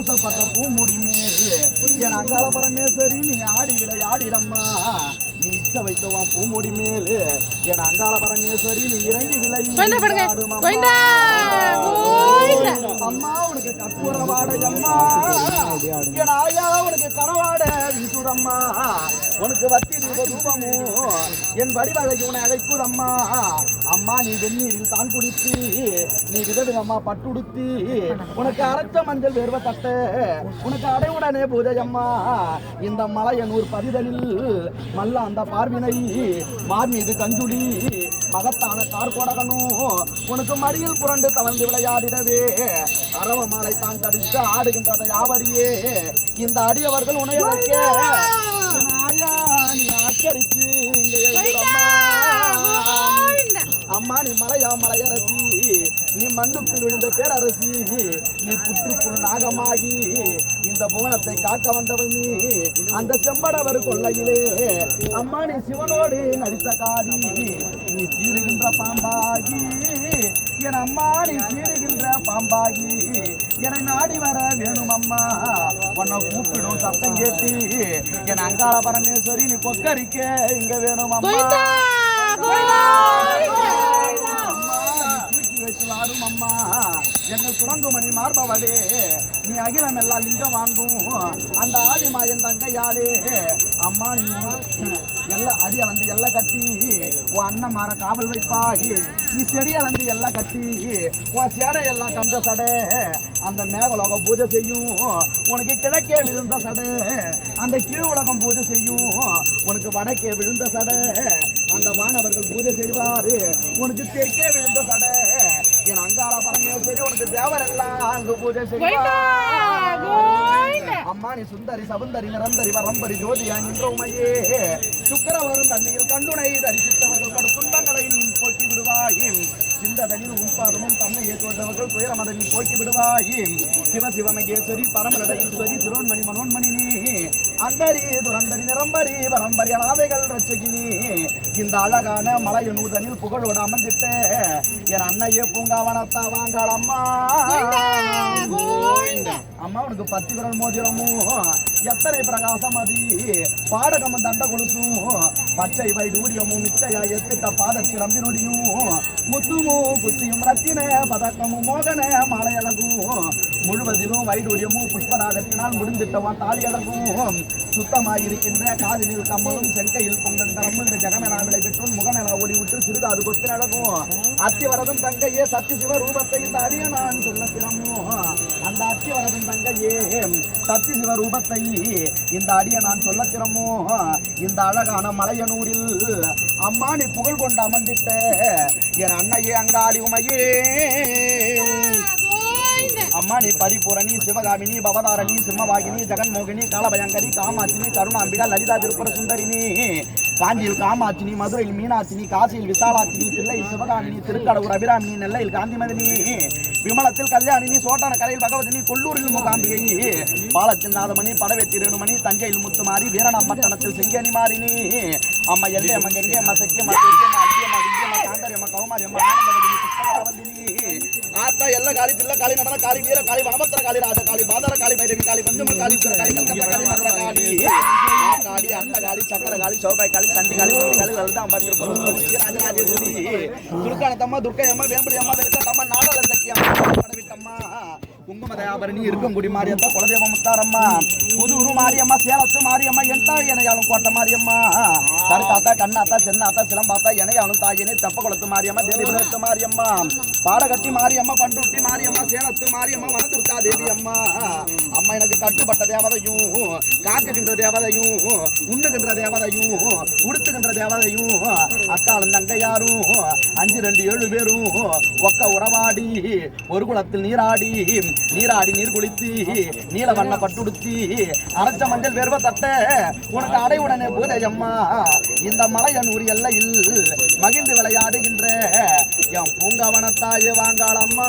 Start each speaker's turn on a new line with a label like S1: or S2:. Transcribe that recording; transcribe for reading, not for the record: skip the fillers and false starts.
S1: ஆசைப்பட்ட பூமுடி மேல் என் அங்காள பரமேஸ்வரி நீ ஆடி விளையாடிடம்மா. நீ இச்ச வைத்தவான் பூமுடி மேல் என் அங்காள பரமேஸ்வரி நீ இறங்கி விளையாடுமம்மா. அம்மா உனக்கு கற்பூரவாட அம்மா, என் ஆயா உனக்கு கனவாட வீசுதம்மா. உனக்கு வத்தி ரூபமும் என் வடிவழகி உன்னை அழைக்குதம்மா. அம்மா நீ வெந்நீரில் தான் குடித்து நீ விதவிதம்மா பட்டுடுத்தி உனக்கு அரைச்ச மஞ்சள் வேர்வ தட்ட உனக்கு அடைவுடனே பூஜையம்மா. இந்த மலையனூர் பதிதலில் மல்ல அந்த பார்வினை மார் மீது கஞ்சுடி மகத்தான கார்கோடகனும் உனக்கு மடியில் புரண்டு தவழ்ந்து விளையாடிடவே அரவ மாலை தான் கடித்து ஆடுகின்றதை யாவரியே இந்த அடியவர்கள் உனையழைக்க நீ ஆச்சரிச்சு அம்மா நீ மலையா மலையரசி, நீ மண்ணுக்குள் விழுந்த பேரரசி, நீ புற்றுக்குள் நாகமாகி இந்த புவனத்தை காக்க வந்தவள் நீ அந்த செம்படவர் கொள்ளையிலே. அம்மா நீ சிவனோடு நடித்த காதி, நீ சீருகின்ற பாம்பாகி என் அம்மா நீ சீருகின்ற பாம்பாகி என்னை நாடி வர வேணும் அம்மா. உன்னை கூப்பிடும் சத்தம் கேட்டு என் அங்காள பரமேஸ்வரி நீ கொக்கரிக்க இங்க வேணும் அம்மா. ஆடும் அம்மா எங்கள் துறங்குமணி மார்பவடே நீ அகிலம் எல்லாம் லிங்கம் வாங்கும் அந்த ஆதிமா என் தங்கையாளே. அம்மா நீ எல்லாம் அடிய வந்து எல்லாம் கட்டி உன் அண்ணன் மாற காவல் வைப்பாகி நீ செடியை வந்து எல்லாம் கட்டி உன் சேடை எல்லாம் கந்த சடை அந்த மேகலோகம் பூஜை செய்யும். உனக்கு கிழக்கே விழுந்த சடை அந்த கீழ் உலகம் பூஜை செய்யும். உனக்கு வடக்கே விழுந்த சடை அந்த வானவர்கள் பூஜை செய்வாரு. உனக்கு தெற்கே விழுந்த சடை என் அங்காள பரமேஸ்வரி உனக்கு தேவரெல்லாம் அங்கு பூஜை செய்வார். அம்மா நீ சுந்தரி சவுந்தரி நிரந்தரி வரம்பரி ஜோதியா நின்ற உமையே சுக்கரவரும் தண்ணியில் கண்டுனை தரிசித்தவர்கள் கடு துன்பங்களை நீ போக்கி விடுவாயும். சிந்ததனில் உண்பாதமும் தன்னையே தோன்றவர்கள் துயரமதை நீ போக்கி விடுவாயும். சிவசிவமகேஸ்வரி பரமரடீஸ்வரி சிரோன்மணி மனோன்மணி நீ அந்தரி துரந்தரி நிரம்பரி வரம்பரி அநாதைகள் ரட்சகினி இந்த அழகான மலையனூதனில் புகழோடு அமர்ந்திட்ட என் அன்னையே பூங்காவனத்தா வாங்காள் அம்மா. அம்மா உனக்கு 10 விரல் மோதிரமும் எத்தனை பிரகாசம் அதி பாடகமும் தண்ட கொலுசும் பச்சை வைடூரியமும் மிச்சையா எத்திட்ட பாதச்சிலம்பி நொடியும் முத்துமும் குத்தியும் ரத்தின பதக்கமும் மோகன மலையழகும் முழுவதிலும் வைடூரியமும் புஷ்பராகத்தினால் முடிந்திட்டவான் தாலியழகும் சுத்தமாயிருக்கின்ற காதினில் கம்மலும் செங்கையில் பொங்கல் கலம்பு இந்த ஜெகமெலா விளை பெற்றும் முகமெலா ஓடி விட்டு சிறிதாது கொத்து அழகும் அத்திவரதும் தங்கையே சத்தி சிவ ரூபத்தை இந்த அரிய நான் சொல்ல தினமும் அந்த அத்திவரதும் தங்கையே சத்தி சிவ ரூபத்தை இந்த அடிய நான் சொல்ல திறமோ இந்த அழகான மலையனூரில் அம்மா நீ புகழ் கொண்டு அமர்ந்திட்ட என் அன்னையே அங்காளி உமையே. அம்மா நீ பரிபூரணி சிவகாமினி பவதாரணி சிம்மவாகினி ஜெகன்மோகினி காலபயங்கரி காமாட்சினி கருணாம்பிகா லலிதா திருப்புர சுந்தரினி காஞ்சியில் காமாட்சினி மதுரையில் மீனாட்சினி காசியில் விசாலாட்சினி தில்லையில் சிவகாமினி திருக்கடவுர் அபிராமினி நெல்லையில் காந்திமதினி விமலத்தில் கல்யாணினி சோட்டான கரையில் பகவதினி கொல்லூரில் மூகாம்பிகை பாலத்தில் நாதமணி படவெத்தி ரேணுமணி தஞ்சையில் முத்துமாரி வீரணம்பட்டணத்தில் செங்கனி மாறினி அம்மா எல்லை அம்மா கெங்கே அம்மா சக்கியம்மா அத்தியம்மா விஜயம்மா காந்தரியம்மா கௌமாரியம்மா ஆனந்தவதினி புஷ்பவதினி ஆத்தா எல்லா காளி தில்ல காளி நடன காளி வீர காளி வாமத்திர காளி ராஜ காளி பாதர காளி பைரவி காளி பஞ்சம காளி உத்தர காளி கல்கத்தா காளி மதுர காளி காளி அண்ட காளி சக்கர காளி சௌபாய் காளி சண்டி காளி முண்டி காளி லலிதா அம்பத்திர பரமேஸ்வரி ராஜராஜேஸ்வரி துர்கானத்தம்மா துர்க்கையம்மா வேம்படியம்மா வெறுக்கத்தம்மா நாடல சக்கியம்மா படவிட்டம்மா குங்குமதயாபரணி இருக்குங்குடி மாரியம்மா குலதேவ முத்தாரம்மா புதூரு மாரியம்மா சேலத்து மாரியம்மா என் தாய் எனையாளும் கோட்டை மாரியம்மா கருத்தாத்தா கண்ணாத்தா சென்னாத்தா சிலம்பாத்தா எனையாளும் தாயினே தெப்ப குளத்து மாரியம்மா தேவிபுரத்து மாரியம்மா பாடகட்டி மாரியம்மா பண்ருட்டி மாரியம்மா சேலத்து மாரியம்மா வனதுர்கா தேவி அம்மா. அம்மா எனக்கு கட்டுப்பட்ட தேவதையும் காக்குகின்ற தேவதையும் உண்ணுகின்ற தேவதையும் உடுத்துகின்ற தேவதையும் அக்காலும் தங்கையாரும் 5 2 7 பேரும் ஒக்க உறவாடி ஒரு குளத்தில் நீராடி நீர் குளித்து நீல வண்ண பட்டுடுத்தி அரைச்ச மஞ்சள் வேர்வ தட்ட உனக்கு அடைவுடனே பூஜையம்மா. இந்த மலையனூர் எல்லையில் மகிழ்ந்து விளையாடுகின்ற என் பூங்காவனத்தாயே வாங்காளம்மா.